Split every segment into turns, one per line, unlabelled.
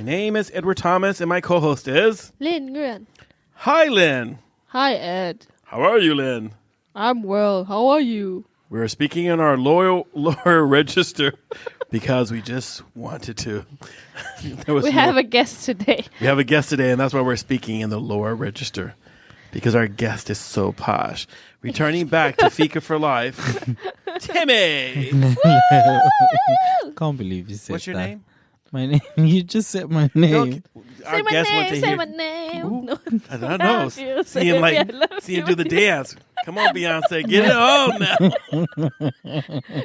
name is Edward Thomas, and my co-host is...
Linh Nguyen.
Hi, Lynn.
Hi, Ed.
How are you, Lynn?
I'm well. How are you?
We're speaking in our lower register because we just wanted to.
We have a guest today.
We have a guest today, and that's why we're speaking in the lower register, because our guest is so posh. Returning back to Fika for Life, Timmy.
Can't believe you said that.
What's your name?
My name. You just said my name.
Say my name. Say my name. No.
I don't know. See him do the dance. Come on, Beyonce, get it on now.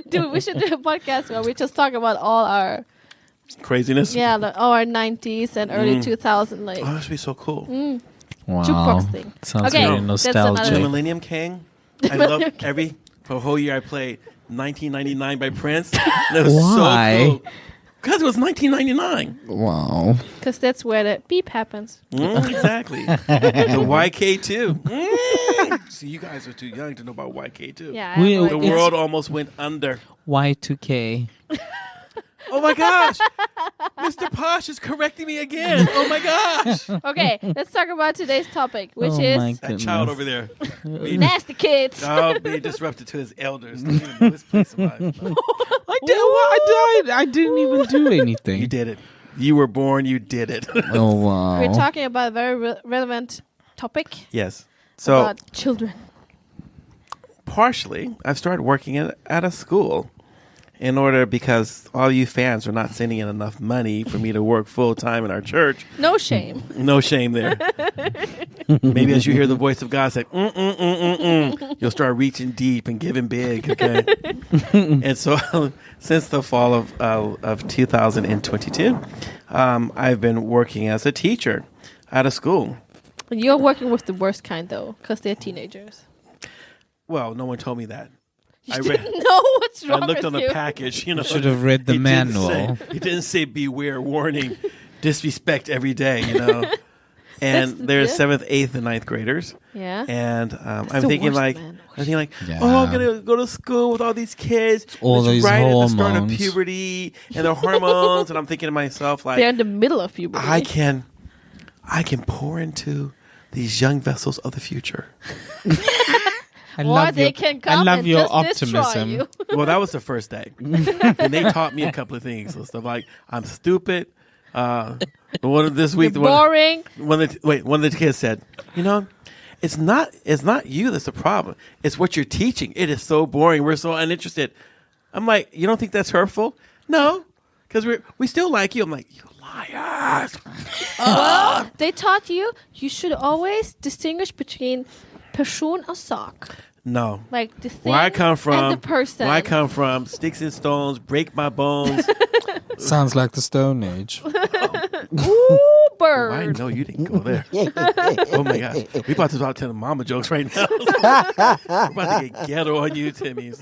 Dude, we should do a podcast where we just talk about all our
craziness.
Yeah, all our 90s and early 2000s. Like,
that should be so cool.
Wow.
Jukebox thing.
Sounds very nostalgic.
The Millennium King. I love for a whole year I played 1999 by Prince. That was so cool. Because it was 1999.
Wow.
Because that's where the beep happens.
Exactly. The YK2. See, you guys are too young to know about YK2.
Yeah.
The world almost went under.
Y2K.
Oh my gosh. Mr. Posh is correcting me again. Oh my gosh.
Okay, let's talk about today's topic, which is
that child over there.
Nasty kids.
Being disrupted to his elders. His place of life.
I didn't even do anything.
You did it. You were born. You did it.
Oh, wow.
We're talking about a very relevant topic.
Yes. So
about children.
Partially, I've started working at a school because all you fans are not sending in enough money for me to work full time in our church.
No shame.
No shame there. Maybe as you hear the voice of God say, you'll start reaching deep and giving big, okay? And so since the fall of 2022, I've been working as a teacher at a school.
You're working with the worst kind, though, because they're teenagers.
Well, no one told me that.
I didn't know what's wrong with you.
I looked on the package. You
should have read the manual.
It didn't say beware, warning, disrespect every day, And there's 7th, 8th, and 9th graders.
Yeah.
And I'm thinking I'm
yeah.
I'm going to go to school with all these kids.
All these
right
hormones.
At the start of puberty and their hormones. And I'm thinking to myself, like,
they're in the middle of puberty.
I can pour into these young vessels of the future.
I love your optimism.
You.
Well, that was the first day. And they taught me a couple of things. So stuff like, I'm stupid. One of this week,
boring.
One of the kids said, it's not you that's the problem. It's what you're teaching. It is so boring. We're so uninterested. I'm like, you don't think that's hurtful? No, because we still like you. I'm like, you liars.
Well, they taught you should always distinguish between person and sak.
No.
Like the thing
where I come from,
and the person.
Where I come from, sticks and stones, break my bones.
Sounds like the Stone Age.
Ooh, bird.
Oh, I know you didn't go there. Oh my gosh. We about to start telling mama jokes right now. We're about to get ghetto on you, Timmy's.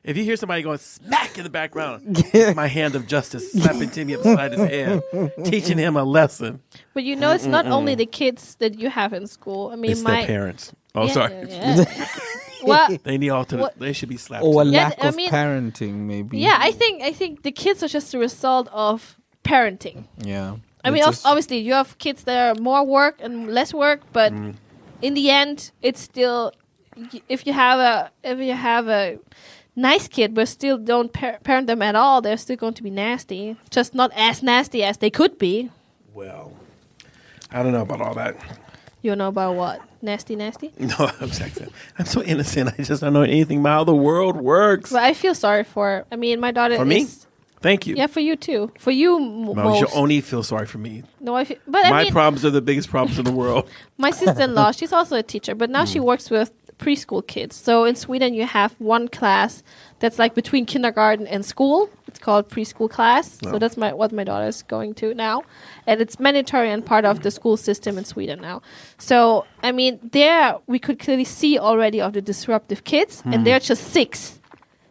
If you hear somebody going smack in the background, it's my hand of justice slapping Timmy upside his head, teaching him a lesson.
But it's not only the kids that you have in school. I mean,
it's their parents. Oh, sorry.
Yeah. Well,
they need they should be slapped.
Or a lack of parenting, maybe.
Yeah, I think the kids are just a result of parenting.
Yeah.
I mean, obviously, you have kids that are more work and less work, but in the end, it's still if you have a nice kid but still don't parent them at all, they're still going to be nasty. Just not as nasty as they could be.
Well, I don't know about all that.
You don't know about what? Nasty?
No, I'm so innocent. I just don't know anything about how the world works.
Well, I feel sorry for her. I mean, my daughter
For me? Thank you.
Yeah, for you too. For you most.
No, you should only feel sorry for me.
No,
my problems are the biggest problems in the world.
My sister-in-law, she's also a teacher, but now she works with preschool kids. So in Sweden, you have one class that's like between kindergarten and school. It's called preschool class. Oh. So that's what my daughter is going to now. And it's mandatory and part of the school system in Sweden now. So, I mean, there we could clearly see already of the disruptive kids, and they're just 6.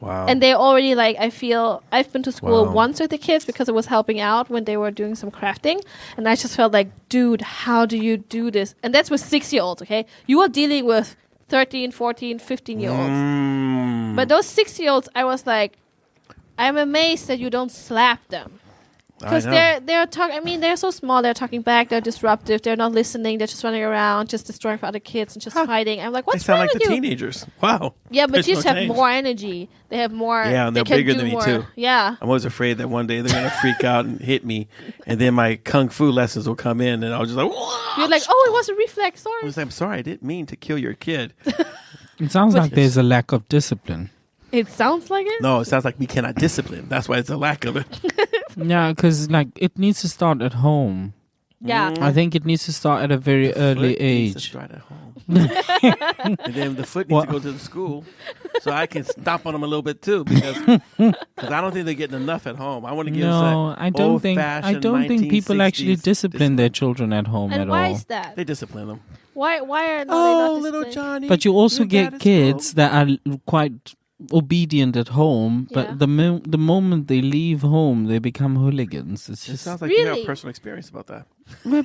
Wow.
And they already I feel I've been to school once with the kids because I was helping out when they were doing some crafting. And I just felt like, dude, how do you do this? And that's with 6-year-olds, okay? You are dealing with 13, 14, 15-year-olds. But those 6-year-olds, I was like, I'm amazed that you don't slap them. Because they're talking. I mean, they're so small. They're talking back. They're disruptive. They're not listening. They're just running around, just destroying for other kids and just fighting. I'm like,
They
what's
sound
wrong
like
with
the
you?
teenagers. Wow.
Yeah, but
There's
kids
no
have
change.
more energy. They have more.
Yeah, and they're
they can
bigger
do
than me
more.
too.
Yeah.
I'm always afraid that one day they're going to freak out and hit me, and then my kung fu lessons will come in, and I'll just like, whoa!
You're like, oh, it was a reflex.
I
Sorry.
was like, I'm sorry, I didn't mean to kill your kid.
It sounds like there's a lack of discipline.
It sounds like it.
No, it sounds like we cannot discipline. That's why it's a lack of it.
Yeah, because like it needs to start at home.
Yeah.
I think it needs to start at a very early
Foot needs to
age.
start at home. And then the foot needs to go to the school so I can stomp on them a little bit too because I don't think they're getting enough at home. I want to give
No, I don't think people actually
1960s
discipline their children at home
And
at
why
all.
is that?
They discipline them.
Why are they
Oh,
not
little
disciplined?
Johnny.
But you also
your
get
dad is
kids
home.
that are quite obedient at home,
Yeah.
but the moment they leave home, they become hooligans. It's
It
just
sounds like you
Really?
have personal experience about that.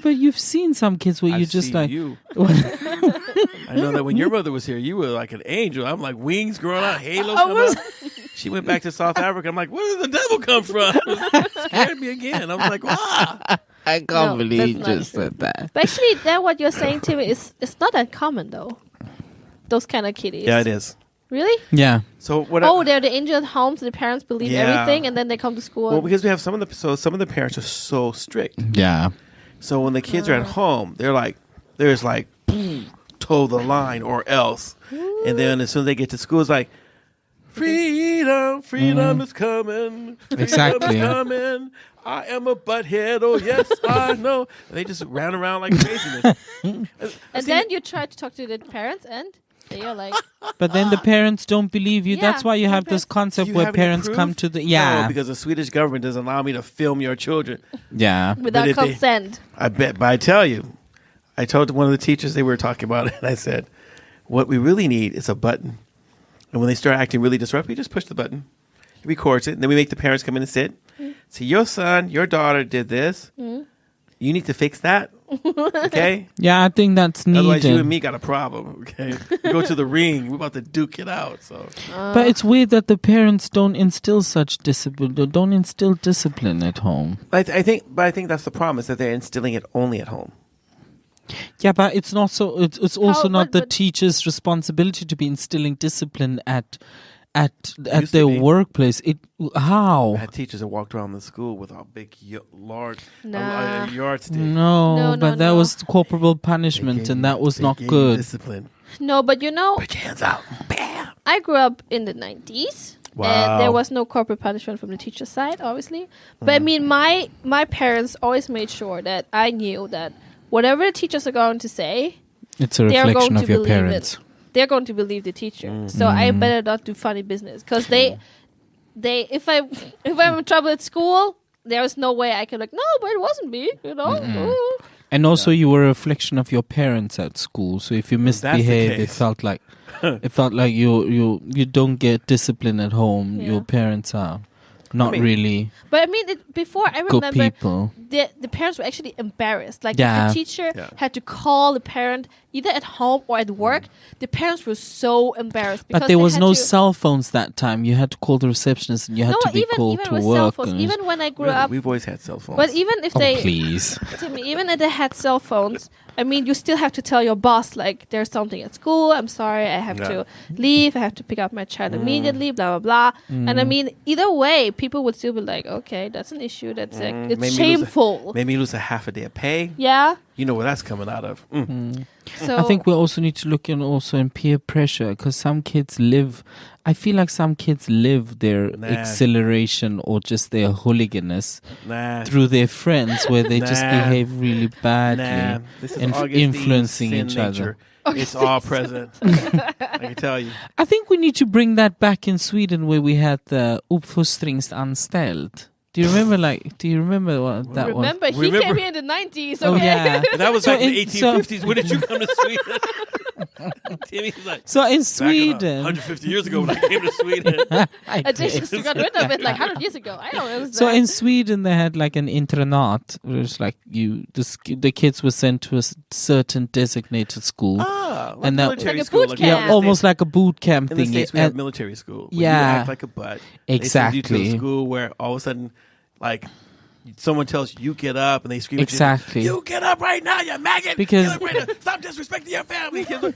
but you've seen some kids where you
I've
just
seen
like
you. I know that when your mother was here, you were like an angel. I'm like wings growing out, halo coming out. She went back to South Africa. I'm like, where did the devil come from? It scared me again. I was like, wow.
I can't
No,
believe you
that's not
just
true.
said that.
But actually, that what you're saying, Timmy, is it's not that common though. Those kind of kiddies.
Yeah, it is.
Really?
Yeah.
So what?
Oh, they're the angel at home, so the parents believe
Yeah.
everything, and then they come to school.
Well, because we have some of the parents are so strict.
Yeah.
So when the kids are at home, there's like, toe the line or else. And then as soon as they get to school, it's like, freedom is coming.
Exactly.
Freedom is coming. I am a butthead. Oh, yes, I know. And they just ran around like craziness.
and then you try to talk to the parents, and they are like,
But then the parents don't believe you.
Yeah,
That's why you have this concept
You
where
have any
parents
proof?
come to the
No, because the Swedish government doesn't allow me to film your children.
yeah.
without
if they-
consent.
I bet, but I tell you, I told one of the teachers they were talking about it, and I said, what we really need is a button. And when they start acting really disruptive, you just push the button. It records it, and then we make the parents come in and sit. See, your son, your daughter did this. You need to fix that. Okay?
Yeah, I think that's needed.
Otherwise, you and me got a problem. Okay? We go to the ring. We're about to duke it out. So
But it's weird that the parents don't instill such discipline. Don't instill discipline at home.
I think that's the problem is that they're instilling it only at home.
Yeah, but it's not so. It's also
How-
not
but-
the teacher's responsibility to be instilling discipline at
Used
their
to be.
workplace.
I
How?
had teachers that walked around the school with a big, large
Nah.
yardstick.
No, but that
no.
was corporal punishment, and that was not good.
Discipline.
No, but you know,
Put your hands out. Bam.
I grew up in the 90s.
Wow.
And there was no corporate punishment from the teacher side, obviously. But I mean, my parents always made sure that I knew that whatever the teachers are going to say,
It's a
they're
reflection
going
of
to
your
believe
parents.
it. They're going to believe the teacher. So I better not do funny business because they if I'm in trouble at school, there is no way I can no, but it wasn't me, you know. Ooh.
And also, you were a reflection of your parents at school. So if you
that's the
misbehave, it
case.
felt like you don't get discipline at home.
Yeah.
Your parents are not really
But I mean, before I
good
remember
people.
the parents were actually embarrassed. Like
Yeah.
if the teacher
Yeah.
had to call the parent either at home or at work, the parents were so embarrassed.
But
because
there
they
was
had
no
to-
cell phones that time. You had to call the receptionist, and you had
No,
to be called
even
to
with cell
work.
phones.
and-
Even when I grew
Really?
up,
We've always had cell phones.
but even if
oh,
they,
please!
Timmy, even if they had cell phones, I mean, you still have to tell your boss like there's something at school. I'm sorry, I have to leave. I have to pick up my child immediately. Blah blah blah. And I mean, either way, people would still be like, okay, that's an issue. That's
Made
it's
me lose
shameful.
Made me lose a half a day of pay.
Yeah.
You know where that's coming out of.
So
I think we also need to look in peer pressure because some kids live. I feel like some kids live their
Nah.
exhilaration or just their hooliganism
Nah.
through their friends, where they just
Nah.
behave really badly.
Nah. This is
and
Augustine's
influencing
sin
each
nature.
other.
It's all present. I can tell you.
I think we need to bring that back in Sweden, where we had the uppfostringsanställd. Do you remember what that was?
remember, he
Remember-
came here in the 90s.
Oh
Okay.
yeah.
And that was
So
back in the
in- so-
1850s. When did you come to Sweden? Timmy's like,
So in
back in,
Sweden,
150 years ago when I came to Sweden.
I
I
did.
just got rid of it like 100 years ago. I know it was
So in Sweden, they had like an internat, where it's like the kids were sent to a certain designated school.
Ah, like
And that-
military
Like a
school.
boot
like
camp.
Yeah, almost like a boot camp
in the
thing.
States, we have military school. Where
yeah.
you act like a butt. They send you to
Exactly.
a school where all of a sudden, like, someone tells you get up and they scream
Exactly.
at you get up right now, you maggot.
Because-
Get up right now. Stop disrespecting your family.
But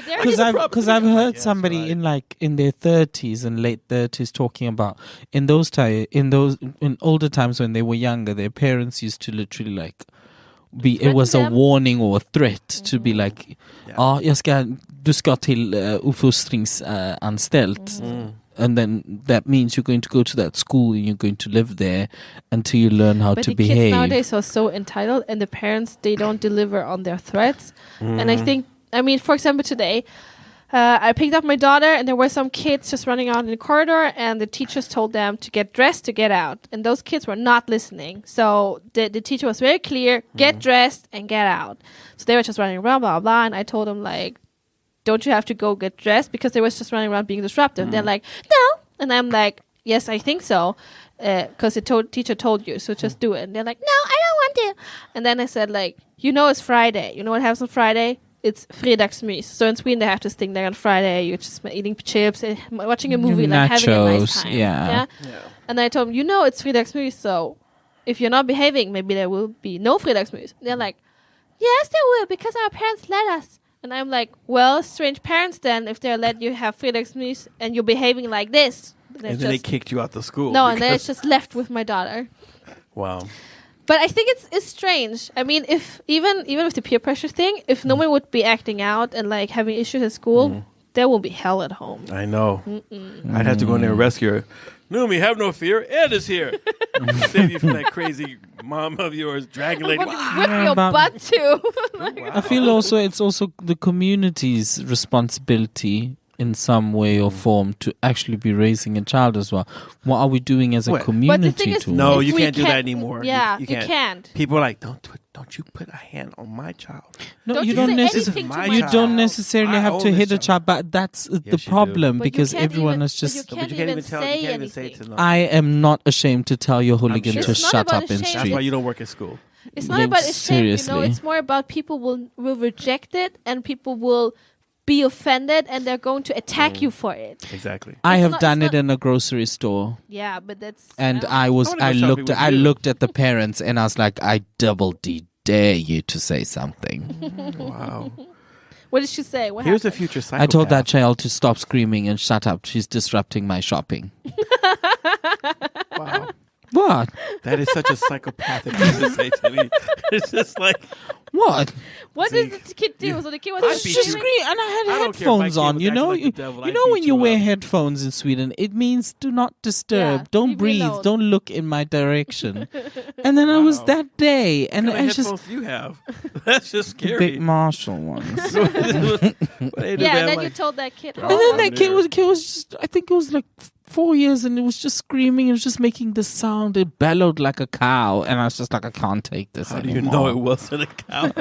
there
Because I've heard
Yeah,
somebody
that's right.
in their 30s and late 30s talking about in older times when they were younger, their parents used to literally like it was a
them.
warning or a threat to be like,
Yeah.
du ska till uppfostringsanställd. And then that means you're going to go to that school and you're going to live there until you learn how
But
to
the kids
behave.
nowadays are so entitled, and the parents, they don't deliver on their threats. And I think, for example, today, I picked up my daughter, and there were some kids just running out in the corridor, and the teachers told them to get dressed to get out. And those kids were not listening. So the teacher was very clear, get dressed and get out. So they were just running around, blah, blah, blah. And I told them, like, don't you have to go get dressed? Because they was just running around being disruptive. They're like, no. And I'm like, yes, I think so. Because the teacher told you, so just do it. And they're like, no, I don't want to. And then I said, like, it's Friday. You know what happens on Friday? It's fredagsmys. So in Sweden, they have this thing there on Friday. You're just eating chips, watching a movie, like having a nice
Nachos,
time.
yeah.
And I told them, it's fredagsmys. So if you're not behaving, maybe there will be no fredagsmys. They're like, yes, there will, because our parents let us. And I'm like, well, strange parents then, if they let you have fredagsmys and you're behaving like this.
And then they kicked you out the school.
No, and then it's just left with my daughter.
Wow.
But I think it's strange. I mean, if even with the peer pressure thing, if no one would be acting out and like having issues at school, there will be hell at home.
I know. I'd have to go in there and rescue her. Numi, have no fear. Ed is here. Save you from that crazy mom of yours dragging lady.
Whip your butt too.
I feel also it's also the community's responsibility in some way or form to actually be raising a child as well. What are we doing as a
What?
community?
But the thing is,
No,
if
you
we
can't do that anymore.
Yeah,
You
you can't.
People are like, don't you put a hand on my child.
No,
Don't
you
you
don't
say
necessarily.
anything to
my
my
You
child.
don't necessarily
I
have
own
to
this
hit a
child.
child, but that's the
you do.
problem
But you
because
can't
everyone
even-
is
but you
just.
can't
But you can't
even
even tell.
say
You can't even say it
anything.
to them.
I am not ashamed to tell your hooligan
sure.
to
It's not
shut
about
up in
ashamed.
That's
street.
why you don't work at school.
It's not
Yeah,
about a shame,
seriously.
It's more about people will reject it and people will be offended and they're going to attack you for it.
Exactly.
I
It's
have
not-
done
it's
it in a grocery store,
Yeah, but that's
and
yeah.
I
wanna go shopping with you.
looked at the parents, and I was like, I double dare you to say something.
Wow.
What did she say? What
Here's the
happened?
future psychopath.
I told that child to stop screaming and shut up. She's disrupting my shopping.
Wow.
What?
That is such a psychopathic thing to say to me. It's just like,
What?
What
See,
did the kid do? So the kid was
I'd
just
be
Just
screaming.
scream, and I
I
had
don't care if my
headphones
kid
on.
was
You
acting
know,
like the devil, I'd
when
beat
you
you
wear
up.
headphones in Sweden, it means do not disturb,
Yeah,
don't
leave me
breathe,
alone.
don't look in my direction. And then I was
Wow.
that day, and
what kind
I
of
just
headphones do you have? That's just
the
scary.
big Marshall ones.
What they do,
Yeah,
man,
and then
like-
you told that kid.
Oh,
And then that
dear.
kid was just, I think it was like 4 years, and it was just screaming. It was just making this sound. It bellowed like a cow, and I was just like, I can't take this
How do
anymore.
you know it wasn't a cow?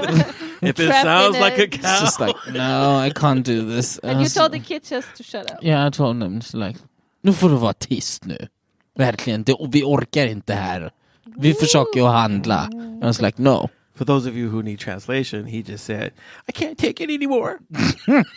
If it
Trapped
sounds
in
like a
it.
It's
cow.
just like, no, I can't do this.
And you told the kid just to shut up.
Yeah, I told them, just like, nu får du vara tyst nu. Verkligen, vi orkar inte här. Vi försöker att handla. I was like, no.
For those of you who need translation, he just said, I can't take it anymore.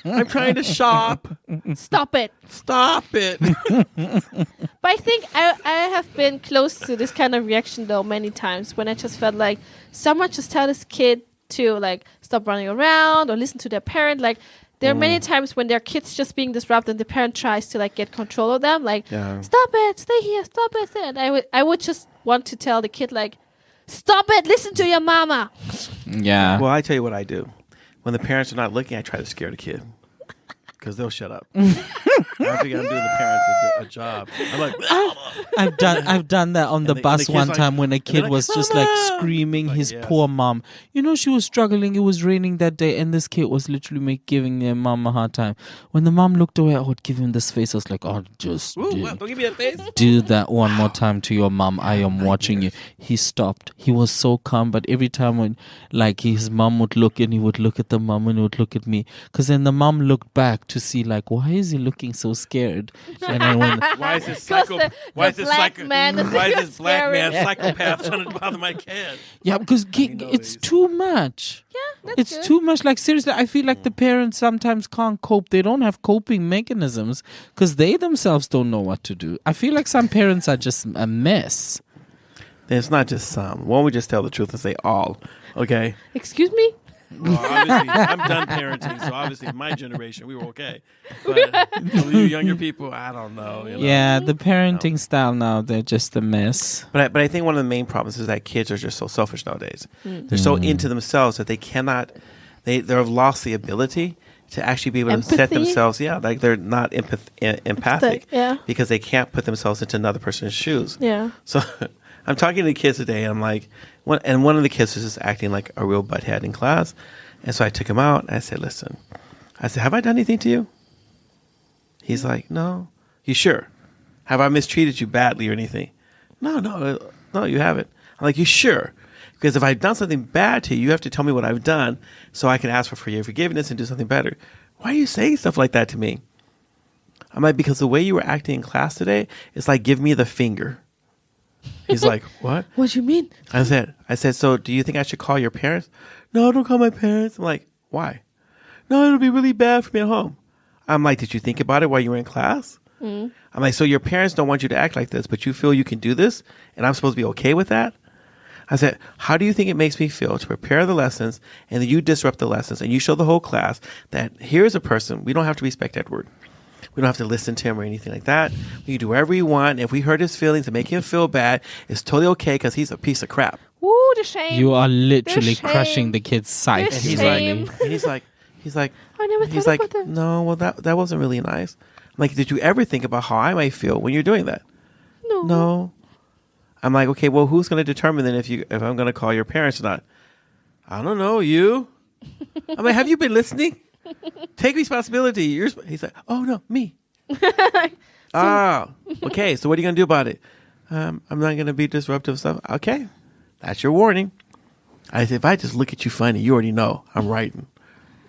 I'm trying to shop.
Stop it.
Stop it.
But I think I have been close to this kind of reaction though many times when I just felt like someone just tell this kid to like stop running around or listen to their parent. Like there are many times when their kids just being disrupted and the parent tries to like get control of them. Like
Yeah.
stop it, stay here, stop it. Stay. And I would just want to tell the kid like stop it, listen to your mama.
Yeah.
Well, I tell you what I do. When the parents are not looking, I try to scare the kid. Because they'll shut up. I think I'm doing the parents a job. I'm like,
I've done that on the
the
bus
kid's
one
like-
time when a
and
kid
they're
was
like,
just like
"Mama!"
screaming
Like,
his
yes.
poor mom. You know, she was struggling. It was raining that day, and this kid was literally giving their mom a hard time. When the mom looked away, I would give him this face. I was like, oh, just
Ooh, well, don't give me that face.
do that one more time to your mom. I am watching you. He stopped. He was so calm, but every time when like his mom would look and he would look at the mom and he would look at me, because then the mom looked back to see like, why is he looking so so scared. And then when
Why is this
the black man is
why is this black
scary.
man psychopath trying to bother my kid?
yeah, because it's too much.
Yeah, that's
It's
good.
too much. Like, seriously, I feel like the parents sometimes can't cope. They don't have coping mechanisms because they themselves don't know what to do. I feel like some parents are just a mess.
It's not just some. Why don't we just tell the truth and say all? Okay.
Excuse me?
Well, obviously, I'm done parenting, so obviously, in my generation, we were okay. But you younger people, I don't know. You know?
Yeah, the parenting style now, they're just a mess.
But I think one of the main problems is that kids are just so selfish nowadays. They're so into themselves that they cannot. They've lost the ability to actually be able to set
Empathy?
themselves. Yeah, like they're not empathic.
Yeah.
Because they can't put themselves into another person's shoes.
Yeah.
So I'm talking to the kids today, and I'm like, one of the kids was just acting like a real butthead in class. And so I took him out, and I said, listen, I said, have I done anything to you? He's like, no. You sure? Have I mistreated you badly or anything? No, you haven't. I'm like, you sure? Because if I've done something bad to you, you have to tell me what I've done so I can ask for your forgiveness and do something better. Why are you saying stuff like that to me? I'm like, because the way you were acting in class today, it's like, give me the finger. He's like, what?
What do you mean?
I said, so do you think I should call your parents? No, don't call my parents. I'm like, why? No, it'll be really bad for me at home. I'm like, did you think about it while you were in class? I'm like, so your parents don't want you to act like this, but you feel you can do this, and I'm supposed to be okay with that? I said, how do you think it makes me feel to prepare the lessons, and then you disrupt the lessons, and you show the whole class that here's a person, we don't have to respect Edward. We don't have to listen to him or anything like that. We can do whatever we want. If we hurt his feelings and make him feel bad, it's totally okay because he's a piece of crap.
Woo, the shame.
You are literally
The shame.
crushing the kid's sight.
The
He's
shame.
like, he's like,
I never
he's
thought
like,
about that.
no, well, that wasn't really nice. I'm like, did you ever think about how I might feel when you're doing that? No. I'm like, okay, well, who's going to determine then if I'm going to call your parents or not? I don't know, you. I'm like, have you been listening? Take responsibility. He's like, oh no, me. Okay. So what are you going to do about it? I'm not going to be disruptive stuff. Okay. That's your warning. I said, if I just look at you funny, you already know I'm writing.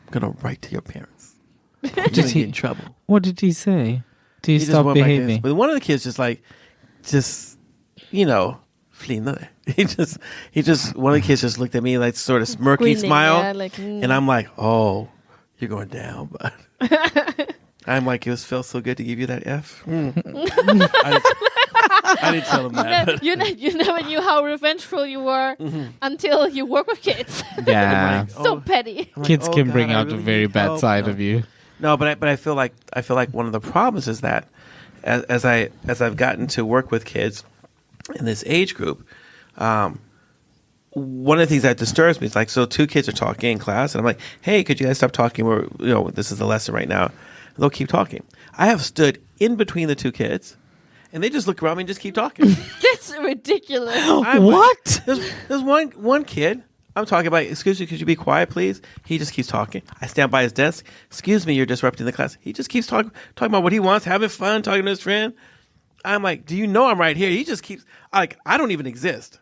I'm going to write to your parents. You're going to get in trouble.
What did he say? Did he
Just
stop
went back in.
behaving?
But one of the kids flinade. One of the kids just looked at me like sort of smirky
Grinning,
smile.
yeah, like,
And I'm like, oh, you're going down, bud. I'm like, it felt so good to give you that F. I didn't tell him that.
You never knew how revengeful you were until you work with kids.
Yeah.
So petty.
I'm like,
Kids
oh,
can
God,
bring
I
out
really
a very
need
bad
help.
side
No.
of you.
No, but I feel like one of the problems is that as I've gotten to work with kids in this age group, one of the things that disturbs me is like, so two kids are talking in class, and I'm like, hey, could you guys stop talking? This is the lesson right now. They'll keep talking. I have stood in between the two kids, and they just look around me and just keep talking.
That's ridiculous.
What?
There's one kid. I'm talking about, excuse me, could you be quiet, please? He just keeps talking. I stand by his desk. Excuse me, you're disrupting the class. He just keeps talking about what he wants, having fun, talking to his friend. I'm like, do you know I'm right here? He just keeps, like, I don't even exist.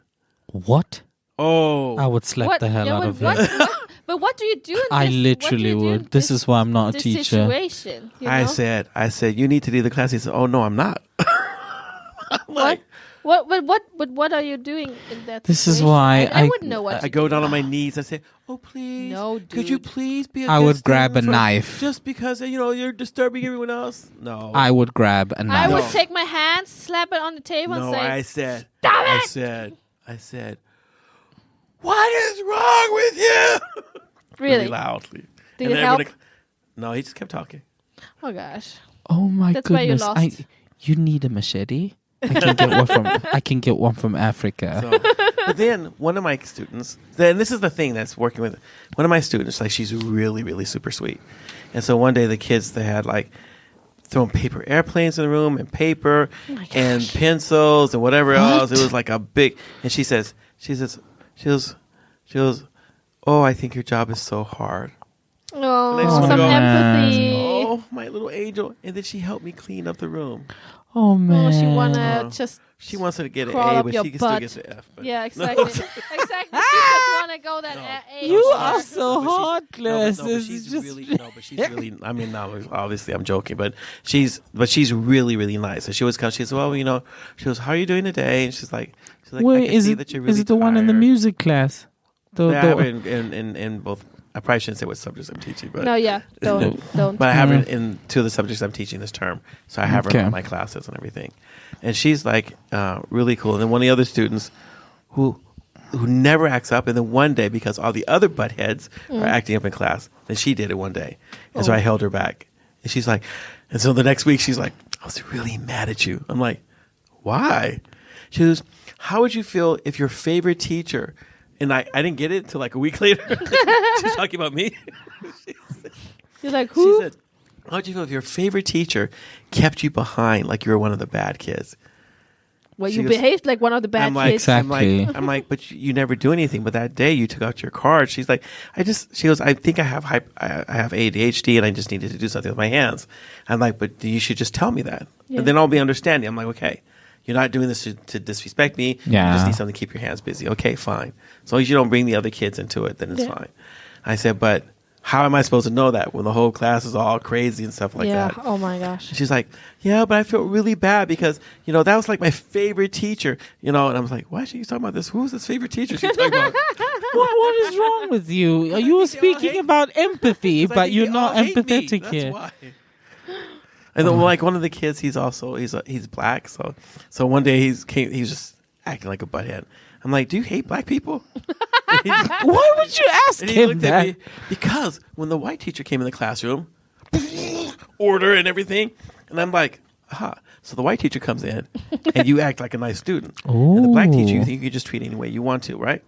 What?
Oh.
I would slap the hell out of him.
But what do you do in this?
I
what do
literally
you do in
would. This is why I'm not a
this
teacher.
Situation, you know?
I said, you need to leave the class. He said, oh, no, I'm not. I'm like,
What are you doing in that
This is
situation?
why
I wouldn't know what
I
to
go
do.
down on my knees. I say, oh, please.
No,
Could you
dude.
please be a
I would
good
grab a
student
knife.
Just because, you're disturbing everyone else? No.
I would grab a
I
knife.
would take my hands, slap it on the table,
No,
and say,
I said,
Stop
I
it!
said, what is wrong with you?
Really?
loudly.
Did
And
it
then
help?
No, he just kept talking.
Oh gosh.
Oh my
That's why you
goodness!
lost.
You need a machete. I can get one from Africa.
So, but then one of my students, then this is the thing that's working with one of my students, like she's really, really super sweet. And so one day the kids, they had like throwing paper airplanes in the room and paper and pencils and whatever else. It was like a big, and she goes, oh, I think your job is so hard.
Oh,
And I just wanna
some
go,
empathy.
Oh, my little angel. And then she helped me clean up the room.
Oh man.
Oh, she wanna just
She wants her to get an
crawl
A,
up
but
your
she can still
butt.
get the F. But
Yeah, exactly. Exactly. She just wanna go that A.
You
sure.
are so heartless.
but
It's
she's
just-
really but she's really. I mean, now obviously I'm joking, but she's really really nice. And she always comes. She says, "Well, she goes, how are you doing today?" And she's like,
Wait,
I can
is
see
it
that you're really
is it the one in the
tired."
music class?
Yeah, in both. I probably shouldn't say what subjects I'm teaching, but
No, yeah, don't.
But I have her in two of the subjects I'm teaching this term, so I have her
Okay.
in my classes and everything. And she's like really cool. And then one of the other students who never acts up, and then one day because all the other butt heads are acting up in class, then she did it one day, and so I held her back. And she's like, and so the next week she's like, I was really mad at you. I'm like, why? She goes, how would you feel if your favorite teacher? And I didn't get it until like a week later. She's talking about me.
You're like, who?
She said, how would you feel if your favorite teacher kept you behind like you were one of the bad kids?
Well,
she
you
goes-
behaved like one of the bad
I'm like,
kids.
Exactly.
I'm like, but you never do anything. But that day you took out your card. She's like, she goes, I think I have I have ADHD and I just needed to do something with my hands. I'm like, but you should just tell me that.
Yeah.
And then I'll be understanding. I'm like, okay, you're not doing this to disrespect me.
Yeah.
You just need something to keep your hands busy. Okay, fine. As long as you don't bring the other kids into it, then it's fine. I said, but how am I supposed to know that when the whole class is all crazy and stuff like
yeah.
that?
Oh my gosh.
She's like, yeah, but I feel really bad because, that was like my favorite teacher, And I was like, why is she talking about this? Who's this favorite teacher she's talking about?
what is wrong with you? You were speaking about empathy,
It's like
but you're
they
not
all hate me.
empathetic
That's
here.
why. And then, like one of the kids, he's black. So one day he was just acting like a butthead. I'm like, do you hate black people?
Why would you ask
And he
him
looked at
that?
me because when the white teacher came in the classroom, order and everything, and I'm like, aha. So the white teacher comes in, and you act like a nice student. And the black teacher, you think you can just treat any way you want to, right?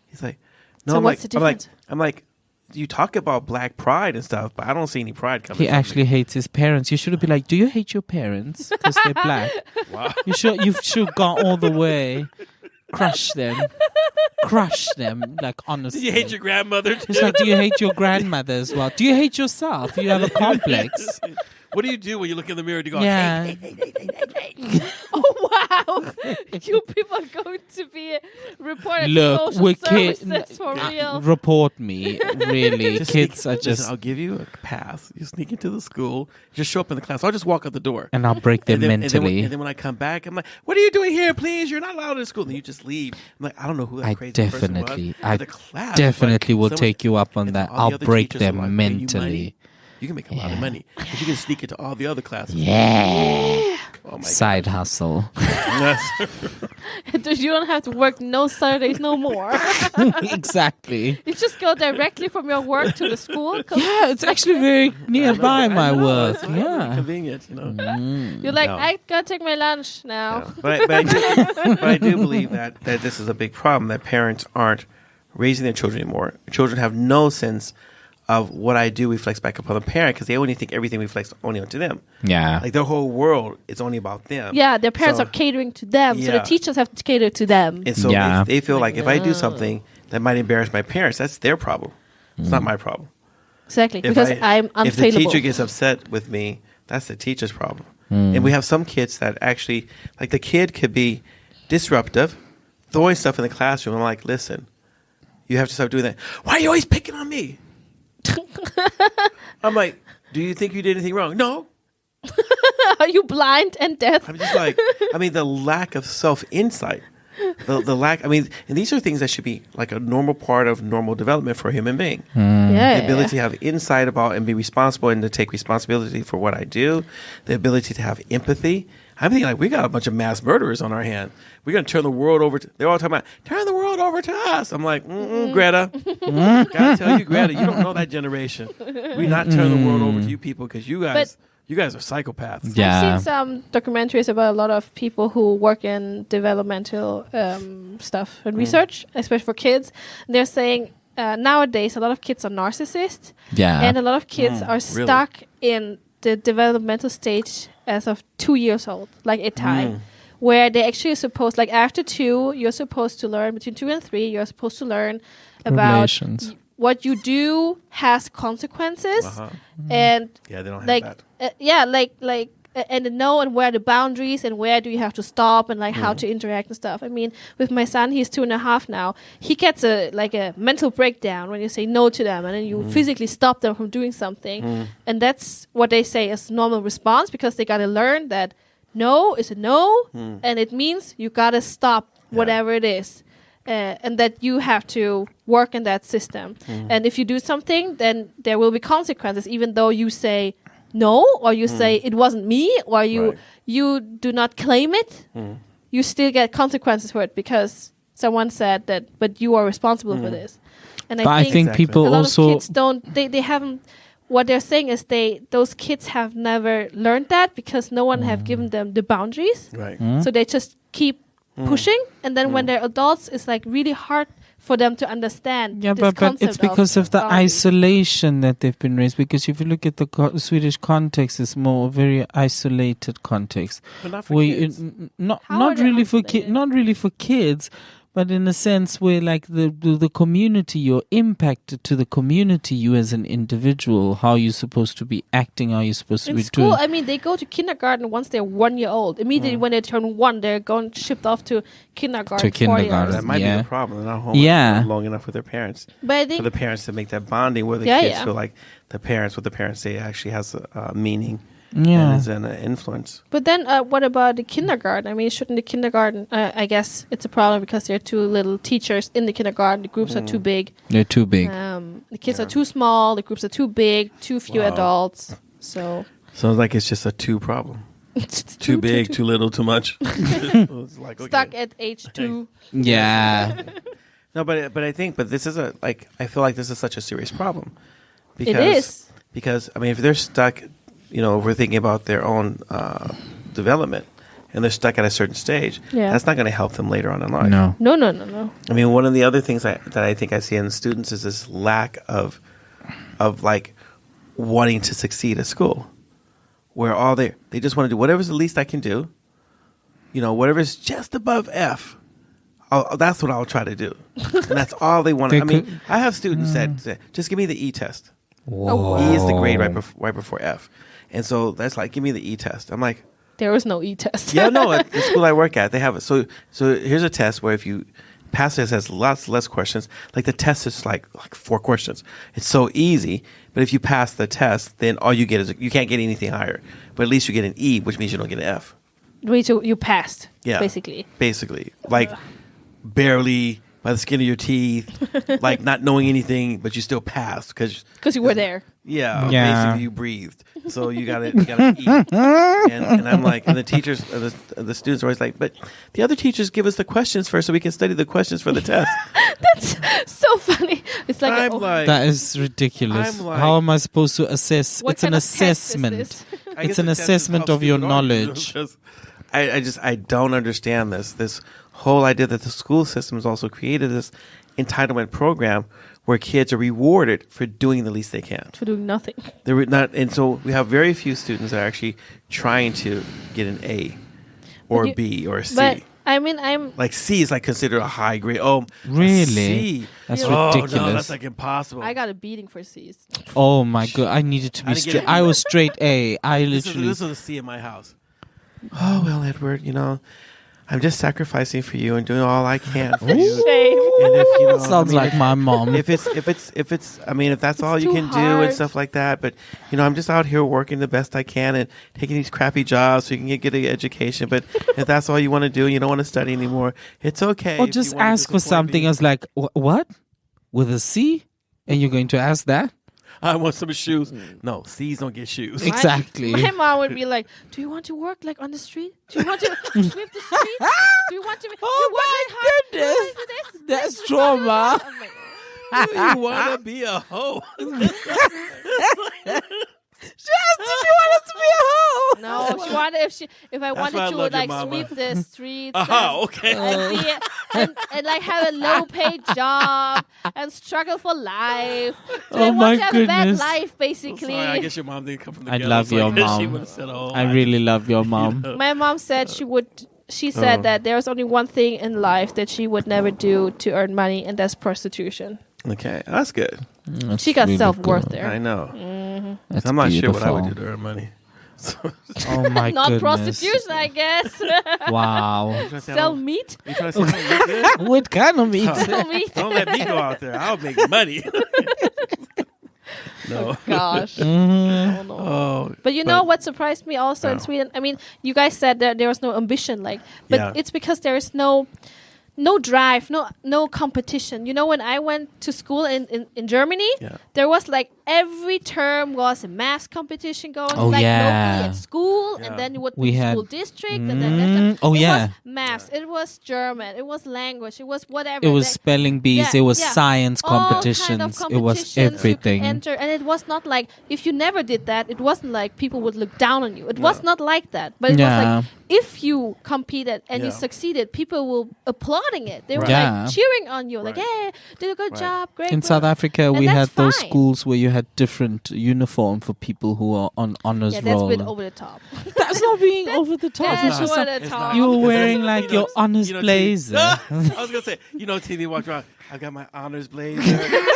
He's like, no.
So
I'm
what's
like,
the difference?
I'm like, you talk about black pride and stuff, but I don't see any pride coming.
He
from
actually hates his parents. You should be like, do you hate your parents because they're black?
Wow.
You should have gone all the way. Crush them. Like, honestly.
Do you hate your grandmother?
It's like, do you hate your grandmother as well? Do you hate yourself? You have a complex.
What do you do when you look in the mirror and you go,
Yeah.
hey?
Oh wow! You people are going to be reported
Look,
to social
we're
services for real.
report me. Really,
Just
kids
sneak-
are
listen,
just,
I'll give you a pass. You sneak into the school, just show up in the class. I'll just walk out the door.
and I'll break them mentally.
And then when I come back, I'm like, what are you doing here? Please, you're not allowed in school. And then you just leave. I'm like, I don't know who that
I
crazy person was.
definitely,
But
I
the class,
definitely
like,
will
someone-
take you up on
and
that.
all the
I'll
other
break
teachers are
them
like, pay you
mentally.
money. You can make a lot of money. But you can sneak into all the other classes.
Yeah.
Oh my
Side hustle.
God.
You don't have to work no Saturdays no more.
Exactly.
You just go directly from your work to the school.
Yeah, it's actually very nearby my
I know,
work.
it's really
Yeah.
convenient,
You're like,
No.
I gotta take my lunch now.
Yeah. But I do believe that this is a big problem, that parents aren't raising their children anymore. Children have no sense of what I do reflects back upon the parent because they only think everything reflects only onto them.
Yeah.
Like their whole world is only about them.
Yeah, their parents
So-
are catering to them, so the
Yeah.
teachers have to cater to them.
And so
Yeah.
they feel like if I do something that might embarrass my parents, that's their problem. It's not my problem.
Exactly,
If
because I'm
If the
unfailable.
teacher gets upset with me, that's the teacher's problem. And we have some kids that actually, like the kid could be disruptive, throwing stuff in the classroom. I'm like, listen, you have to stop doing that. Why are you always picking on me? I'm like, do you think you did anything wrong? No.
Are you blind and deaf?
I'm just like, the lack of self-insight. The lack, and these are things that should be like a normal part of normal development for a human being.
Yeah,
The ability to have insight about and be responsible and to take responsibility for what I do. The ability to have empathy. I'm thinking like we got a bunch of mass murderers on our hand. We're going to turn the world over to, they're all talking about, turn the world over to us. I'm like, Greta. Gotta tell you, Greta, you don't know that generation. We're not turning the world over to you people because you guys are psychopaths.
Yeah.
I've seen some documentaries about a lot of people who work in developmental stuff and research, especially for kids. They're saying nowadays a lot of kids are narcissists,
Yeah.
and a lot of kids are
really?
stuck in the developmental stage as of 2 years old, like a time. Where they actually are supposed, like after 2, you're supposed to learn, between 2 and 3, you're supposed to learn about
Relations.
what you do has consequences. And
Yeah, they don't have
like
that.
and know and where the boundaries and where do you have to stop and like how to interact and stuff. I mean, with my son, he's 2.5 now. He gets a mental breakdown when you say no to them, and then you physically stop them from doing something, and that's what they say is normal response, because they gotta learn that no is a no, and it means you gotta stop whatever it is. And that you have to work in that system. And if you do something, then there will be consequences, even though you say no, or you say it wasn't me, or you do not claim it. You still get consequences for it, because someone said that, but you are responsible for this. And
I think people
a lot
also
of kids don't. They haven't. What they're saying is those kids have never learned that, because no one have given them the boundaries.
Right.
So they just keep pushing, and then when they're adults, it's like really hard for them to understand.
Yeah,
this
but it's because of the
boundaries.
isolation that they've been raised. Because if you look at the Swedish context, it's more a very isolated context.
But not for
Where
kids.
not
How are they
really for
isolated?
not really for kids, but in a sense where like the community, you're impacted to the community, you as an individual, how you're supposed to be acting, how you're supposed to
In
be
school,
doing.
I mean, they go to kindergarten once they're 1 year old. Immediately when they turn 1, they're going shipped off to kindergarten.
To
4 years.
kindergarten.
That might be
Yeah.
the problem. They're not home
Yeah.
long enough with their parents.
But I
For
think
the parents to make that bonding where the
Yeah,
kids
yeah.
feel like what the parents say actually has a meaning
Yeah.
and is an influence.
But then, what about the kindergarten? I mean, shouldn't the kindergarten? I guess it's a problem because there are too little teachers in the kindergarten. The groups are too big.
They're too big.
The kids are too small. The groups are too big. Too few
Wow.
adults. So
Sounds like it's just a two problem.
it's
Too big, too little, too much. It's like, okay.
stuck at age 2.
Yeah.
No, but I think this is I feel like this is such a serious problem.
It is.
Because I mean, if they're stuck, if we're thinking about their own development, and they're stuck at a certain stage,
Yeah.
that's not going to help them later on in life.
No.
No.
I mean, one of the other things that I think I see in students is this lack of like wanting to succeed at school, where all they just want to do whatever's the least I can do, whatever's just above F. That's what I'll try to do, and that's all they want. I mean, I have students that say, just give me the E test.
Whoa.
E is the grade right before F, and so that's like, give me the E test. I'm like,
There is no E-test.
yeah, no, at the school I work at, they have it. So here's a test where if you pass it, has lots less questions. Like the test is like 4 questions. It's so easy. But if you pass the test, then all you get is you can't get anything higher. But at least you get an E, which means you don't get an F.
You passed,
Yeah,
basically.
like barely by the skin of your teeth, like not knowing anything, but you still passed because
you were there.
Yeah,
Yeah.
basically you breathed, so you got to eat. And I'm like, and the teachers, the students are always like, but the other teachers give us the questions first, so we can study the questions for the test.
That's so funny. It's like,
I'm like,
That is ridiculous.
I'm like-
How am I supposed to assess?
what
It's an
kind of test is
assessment.
this?
I
It's
guess
an
the test is
assessment
how
of your
stupid are you?
knowledge.
Because I don't understand this whole idea that the school system has also created this entitlement program where kids are rewarded for doing the least they can.
For doing nothing.
They're not, and so we have very few students that are actually trying to get an A or
But
B or a C.
But I mean, I'm
Like C is like considered a high grade. Oh, a
Really?
C.
That's
Oh,
ridiculous.
no, that's like impossible.
I got a beating for C's.
Oh my god! I needed to
I
be
didn't get
straight.
it.
I was straight A. I
this
literally.
was a C in my house. Oh well, Edward, I'm just sacrificing for you and doing all I can for you.
Shame.
And if
Sounds like my mom.
if that's all you
too
can do
hard.
and stuff like that, but I'm just out here working the best I can and taking these crappy jobs so you can get an education. But if that's all you want to do and you don't want to study anymore, it's okay.
Or
if
just
you wanna
ask for
disappoint
something
me.
else like what with a C, and you're going to ask that
I want some shoes. No, C's don't get shoes.
exactly.
My mom would be like, "Do you want to work like on the street? Do you want to sweep the street? Do you want to?
Oh
you work
my
hard?
goodness.
You want to do this?
That's
This?
trauma.
I'm like,
You want to be a hoe?
You wanted to be a hoe.
no, she wanted if I wanted
why I
to
love your
like
mama.
sweep the streets.
Oh, okay.
And like have a low paid job and struggle for life. So
Oh
I
my
want to have a bad
goodness.
life, basically.
Sorry, I guess your mom didn't come from the
I
ghetto,
love
so
your
I guess She
mom.
would have said, "Oh,
I really love your mom.
My mom said she said that there was only one thing in life that she would never do to earn money, and that's prostitution.
Okay, that's good.
That's
She got
really
self-worth
cool.
there.
I know.
Mm-hmm.
That's
I'm not sure what I would
beautiful.
do to earn money.
Oh my
Not
goodness.
prostitution, I guess.
Wow.
Sell meat.
You trying to say I don't look good?
What kind of meat?
Sell meat.
Don't let me go out there. I'll make money. No.
Gosh.
Mhm.
Oh, no.
Oh,
But you know what surprised me also in
No.
Sweden? I mean, you guys said that there was no ambition, but
Yeah.
it's because there is no drive, no competition. You know, when I went to school in Germany,
Yeah.
there was like every term was a math competition going,
Oh,
like
yeah.
locally at school,
Yeah.
and then you would
We
be
had-
school district, and then
Oh,
it
yeah.
was maths, it was German, it was language, it was whatever.
It was
Like,
spelling bees.
yeah,
It was
yeah.
science
all kind of
competitions. It was
competitions you could
everything.
enter, and it was not like if you never did that, it wasn't like people would look down on you. It was not like that, but it was
Yeah.
like if you competed and you
Yeah.
succeeded, people were applauding it. They were
Right.
Yeah.
like cheering on you, like,
Right.
"Hey, did a good
Right.
job, great."
In
great."
South Africa,
And
we had
that's
those
fine.
schools where you had different uniform for people who are on honors
Yeah, that's a
roll.
bit over the top.
That's not being over the top.
That's
It's just
over
like
the
It's
top.
not.
you were
Because
wearing
you
like
know-
your honors
you know,
blazer.
I was gonna say, Timmy walked around. I got my honors blazer.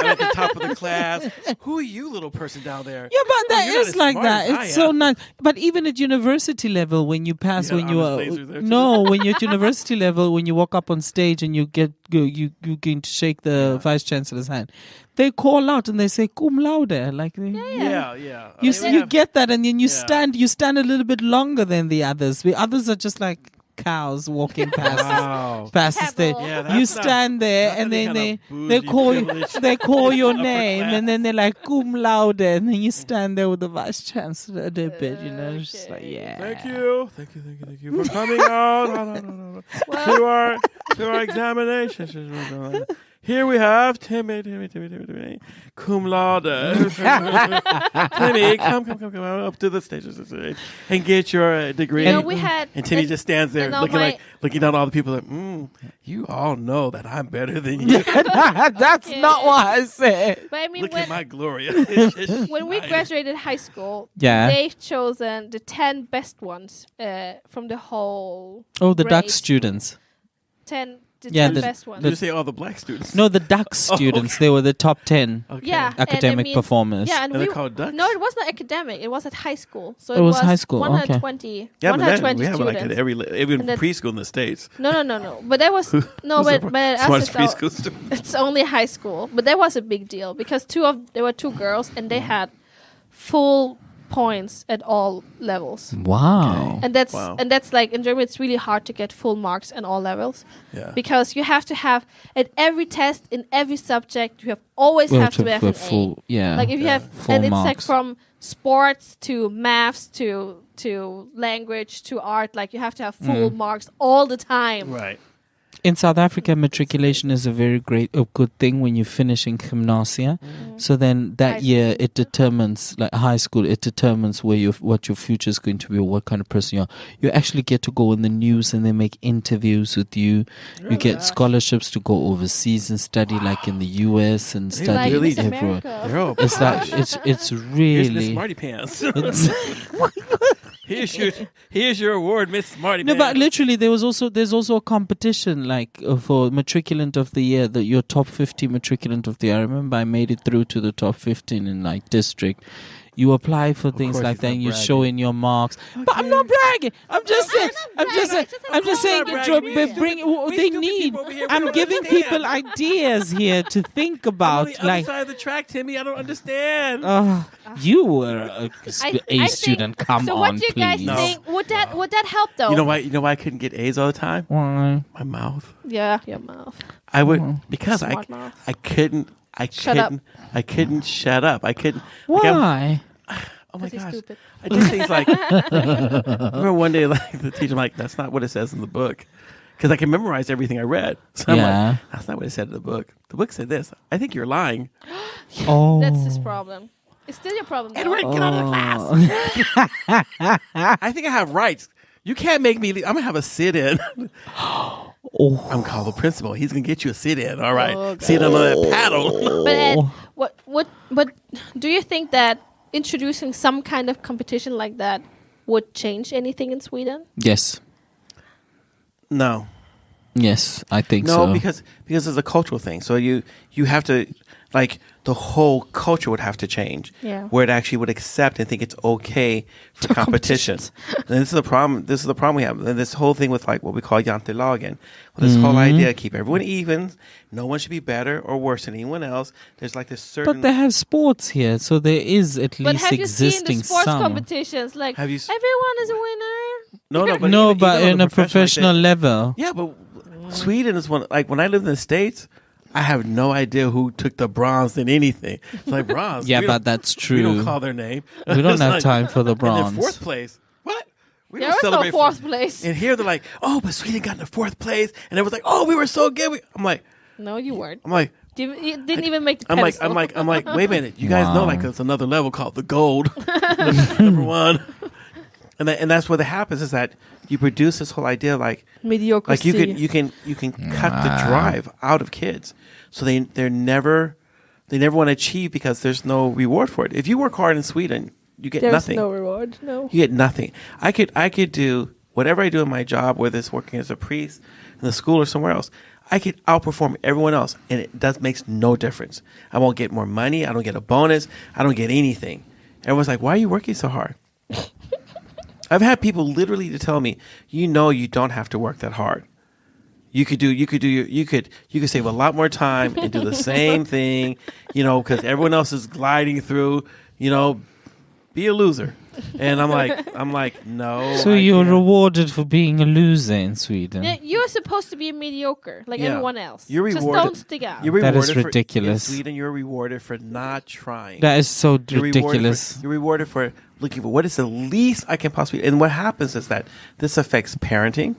I'm at the top of the class. Who are you, little person down there?
Yeah, but that
You're not
is
as
like
smart
that.
as I
It's so
am.
nice. But even at university level, when you pass,
You had
when you
honors
are
blazers there too?
no, when you're at university level, when you walk up on stage and you going to shake the vice chancellor's hand, they call out and they say cum laude. Like
Yeah.
you
I mean, we
you
have-
get that, and then you
Yeah.
stand a little bit longer than the others. The others are just like cows walking past
Wow.
past the stage.
Cattle.
Yeah,
You
that's not-
stand there,
not
and
any
then
kind of
they
bougie
call
privilege.
they call your
Upper
name,
class.
and then they're like cum laude, and then you stand there with the vice chancellor a little bit, you know, it's just like
Okay.
Thank you for coming out to our examination. Here we have Timmy, cum laude. Timmy, come up to the stage and get your degree.
You know, we had
And Timmy just stands there
you know,
looking down all the people like, you all know that I'm better than you.
That's
Okay.
not what I said.
But I mean,
Look at my glory.
when we graduated high school,
Yeah.
they've chosen the 10 best ones from the whole
Oh, the Dutch
grade.
students.
10
Yeah,
10
the-
best ones.
Did you say all the black students?
No, the Dutch students. They were the top 10
Okay.
Yeah, and I
academic
mean-
performers.
Yeah, and
Are they
we
called ducks?
No, it wasn't academic. It was at high school. So
It was high school, okay.
120.
Yeah, but that,
120
we have
students.
like at every
And that-
preschool in the States.
No. But that was no, but us
Smartest
it's, all-
preschool student.
it's only high school. But that was a big deal because there were two girls and they had full points at all levels.
Wow.
And that's
Wow.
like in Germany it's really hard to get full marks in all levels
Yeah.
because you have to have at every test in every subject you always have to have an
full,
A.
yeah.
Like if you have
Full
and it's like
marks.
from sports to maths to language to art, like you have to have full marks all the time.
Right.
In South Africa, matriculation is a good thing when you finish in gymnasia. So then that
High
year
school.
it determines, like high school, it determines what your future is going to be or what kind of person you are. You actually get to go in the news and they make interviews with you. You get scholarships to go overseas and study like in the US and
They
study
Like
really
Miss
everywhere.
America.
They're all
It's like it's
Here's Miss
really
Smarty Pants.
it's-
here's your award, Miss Smarty
No,
Pants.
but literally, there's also a competition like for matriculant of the year. Your top 50 matriculant of the year. I remember I made it through to the top 15 in like district. You apply for things
course
like
he's
that.
not
And you
bragging.
show in your marks. But I'm not bragging. I'm just saying. I'm just saying. I'm just saying.
Not bragging. We
They
stupid
need.
people over here, we
I'm
don't
giving
understand.
people ideas here to think
I'm on
about.
the other
Like,
side of the track, Timmy. I don't understand.
you were a
I
A
think-
student. Come
so
on,
what do you guys
please.
No.
think? Would that help though?
You know why I couldn't get A's all the time?
Why?
My mouth.
Yeah, your mouth.
I would because
Smart mouth.
I couldn't
Shut up.
I couldn't shut up. I couldn't. like,
Why?
oh my
'Cause he's
gosh!
stupid.
I did things like. I remember one day, like the teacher, like that's not what it says in the book, because I can memorize everything I read. So I'm
Yeah.
like, that's not what it said in the book. The book said this. I think you're lying.
Oh,
That's his problem. It's still your problem. Though.
Edward, get out of the class. I think I have rights. You can't make me leave. I'm gonna have a sit-in.
Oh.
I'm called the principal. He's gonna get you a sit-in. All right,
Oh,
sit on that paddle.
But Ed, what do you think that introducing some kind of competition like that would change anything in Sweden?
Yes.
No.
Yes, I think
No,
so.
because it's a cultural thing. So you have to like the whole culture would have to change, where it actually would accept and think it's okay for competition. And this is the problem. This is the problem we have. And this whole thing with like what we call jantelagen, this whole idea, keep everyone even. No one should be better or worse than anyone else. There's like this certain.
But they have sports here, so there is at least
have
existing
you seen the sports
some
competitions? Like everyone is a winner.
But
in a professional level.
Yeah, but Sweden is one. Like when I lived in the States, I have no idea who took the bronze in anything. It's like bronze.
Yeah, but that's true.
We don't call their name.
We don't have time for the bronze.
And then fourth place. What? We
there was no fourth place.
And here they're like, oh, but Sweden got in the fourth place. And it was like, oh, we were so good. I'm like.
No, you weren't.
I'm like.
You didn't even make the
pedestal. I'm like, wait a minute. You guys know like there's another level called the gold. Number one. And that's what happens is that you produce this whole idea like
mediocrity.
Like you can cut the drive out of kids, so they never want to achieve because there's no reward for it. If you work hard in Sweden, you get nothing.
There's no reward. No,
you get nothing. I could do whatever I do in my job, whether it's working as a priest in the school or somewhere else. I could outperform everyone else, and it makes no difference. I won't get more money. I don't get a bonus. I don't get anything. Everyone's like, "Why are you working so hard?" I've had people literally to tell me, you don't have to work that hard. You could save a lot more time and do the same thing, because everyone else is gliding through, be a loser. And I'm like, no.
So you're rewarded for being a loser in Sweden.
Yeah, you're supposed to be mediocre like everyone else.
You're rewarded.
Just don't stick out.
That is ridiculous.
In Sweden, you're rewarded for not trying.
That is so ridiculous.
You're rewarded for looking for what is the least I can possibly. And what happens is that this affects parenting.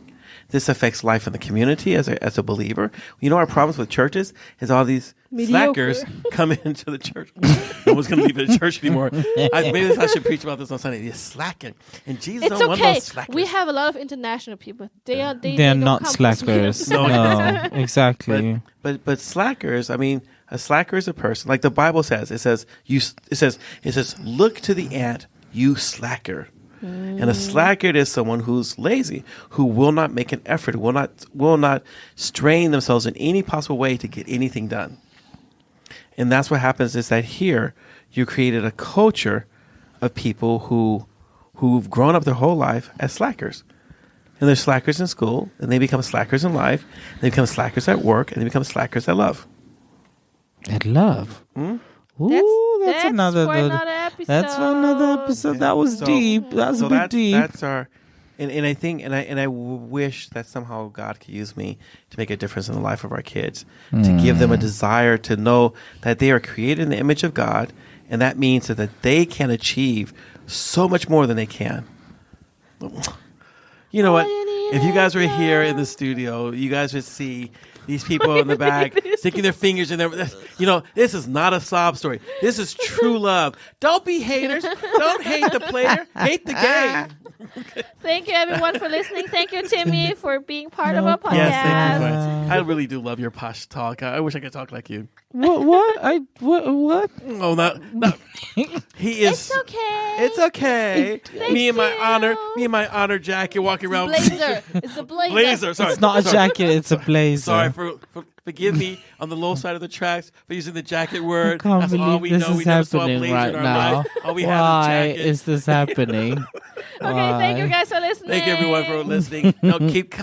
This affects life in the community as a believer. Our problems with churches is all these slackers come into the church. No one's going to leave the church anymore. Maybe I should preach about this on Sunday. They're slacking. And Jesus don't want those slackers.
We have a lot of international people. They're
not slackers. No, exactly.
But slackers, a slacker is a person. Like the Bible says, it says, look to the ant, you slacker. And a slacker is someone who's lazy, who will not make an effort, will not strain themselves in any possible way to get anything done. And that's what happens is that here you created a culture of people who've grown up their whole life as slackers. And they're slackers in school, and they become slackers in life, they become slackers at work, and they become slackers at love.
At love? Ooh, that's another episode. That's for another episode. That was deep. That's a bit deep.
That's our, and I think, and I wish that somehow God could use me to make a difference in the life of our kids, to give them a desire to know that they are created in the image of God, and that means that they can achieve so much more than they can. You know what? If you guys were here in the studio, you guys would see these people in the back sticking their fingers in their. This is not a sob story. This is true love. Don't be haters. Don't hate the player. Hate the game.
Thank you, everyone, for listening. Thank you, Timmy, for being part of our podcast.
Yes, thank you. I really do love your posh talk. I wish I could talk like you.
What?
Oh, no. He is.
It's okay.
It's okay. Me in my honor jacket, walking around.
Blazer. It's a blazer.
Blazer. Sorry.
It's not a jacket. It's a blazer.
Sorry forgive me on the low side of the tracks for using the jacket word.
I can't
That's
believe
all we
this
know.
is
We never saw a
happening
blazer
right
in our
now.
life. All we
Why
have is a jacket.
is this happening?
Okay, thank you guys for listening.
Thank you, everyone, for listening. Keep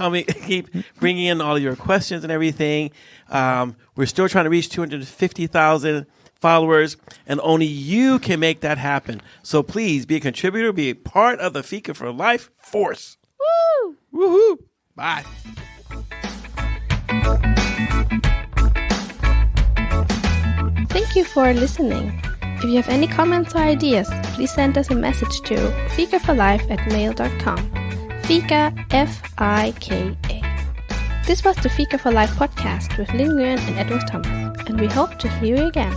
bringing in all your questions and everything. We're still trying to reach 250,000 followers, and only you can make that happen. So please be a contributor, be a part of the Fika for Life force.
Woo!
Woohoo! Bye.
Thank you for listening. If you have any comments or ideas, please send us a message to fikaforlife@mail.com. Fika, F-I-K-A. This was the Fika for Life podcast with Linh and Edward Thomas, and we hope to hear you again.